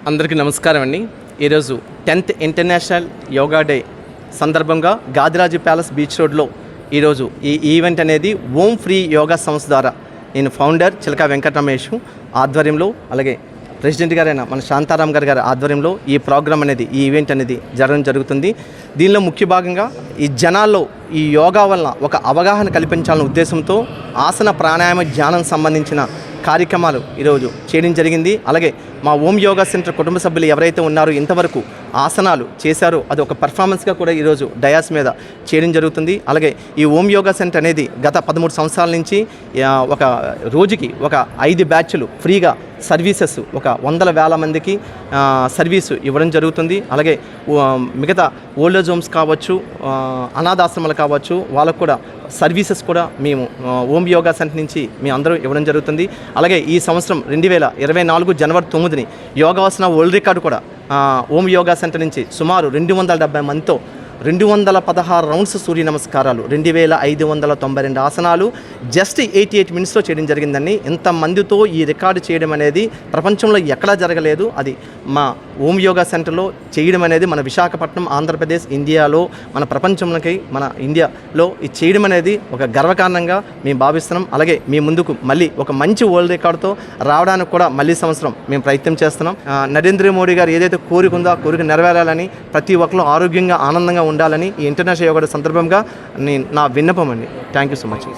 అందరికీ నమస్కారం అండి. ఈరోజు 10th ఇంటర్నేషనల్ యోగా డే సందర్భంగా గాదిరాజు ప్యాలెస్ బీచ్ రోడ్లో ఈరోజు ఈ ఈవెంట్ అనేది ఓం ఫ్రీ యోగా సంస్థ ద్వారా నేను ఫౌండర్ చిలక వెంకట రమేష్ ఆధ్వర్యంలో, అలాగే ప్రెసిడెంట్ గారైన మన శాంతారాం గారి ఆధ్వర్యంలో ఈ ప్రోగ్రామ్ అనేది, ఈ ఈవెంట్ అనేది జరగడం జరుగుతుంది. దీనిలో ముఖ్య భాగంగా ఈ జనాల్లో ఈ యోగా వలన ఒక అవగాహన కల్పించాలనే ఉద్దేశంతో ఆసన ప్రాణాయామ ధ్యానం సంబంధించిన కార్యక్రమాలు ఈరోజు చేయడం జరిగింది. అలాగే మా ఓం యోగా సెంటర్ కుటుంబ సభ్యులు ఎవరైతే ఉన్నారో ఇంతవరకు ఆసనాలు చేశారో అది ఒక పర్ఫార్మెన్స్గా కూడా ఈరోజు డయాస్ మీద చేయడం జరుగుతుంది. అలాగే ఈ ఓం యోగా సెంటర్ అనేది గత 13 సంవత్సరాల నుంచి ఒక రోజుకి ఒక 5 బ్యాచ్లు ఫ్రీగా సర్వీసెస్ ఒక 100,000 మందికి సర్వీసు ఇవ్వడం జరుగుతుంది. అలాగే మిగతా ఓల్డేజ్ హోమ్స్ కావచ్చు, అనాథాశ్రమాలు కావచ్చు, వాళ్ళకు కూడా సర్వీసెస్ కూడా మేము ఓం యోగా సెంటర్ నుంచి మేము అందరూ ఇవ్వడం జరుగుతుంది. అలాగే ఈ సంవత్సరం 2024 జనవరి 9ని యోగాసన వరల్డ్ రికార్డు కూడా ఓం యోగా సెంటర్ నుంచి సుమారు 270 మందితో 216 రౌండ్స్ సూర్య నమస్కారాలు, 2592 ఆసనాలు జస్ట్ 88 మినిట్స్లో చేయడం జరిగిందండి. ఇంతమందితో ఈ రికార్డు చేయడం అనేది ప్రపంచంలో ఎక్కడా జరగలేదు. అది మా ఓం యోగా సెంటర్లో చేయడం అనేది మన విశాఖపట్నం, ఆంధ్రప్రదేశ్, ఇండియాలో, మన ప్రపంచంలోకి, మన ఇండియాలో ఇది చేయడం అనేది ఒక గర్వకారణంగా మేము భావిస్తున్నాం. అలాగే మీ ముందుకు మళ్ళీ ఒక మంచి వరల్డ్ రికార్డుతో రావడానికి కూడా మళ్ళీ సంవత్సరం మేము ప్రయత్నం చేస్తున్నాం. నరేంద్ర మోడీ గారు ఏదైతే కోరిక ఉందో ఆ కోరిక నెరవేరాలని, ప్రతి ఒక్కరు ఆరోగ్యంగా ఆనందంగా ఉండాలని ఈ ఇంటర్నేషనల్ యోగా డే సందర్భంగా నా విన్నపం అండి. Thank you so much.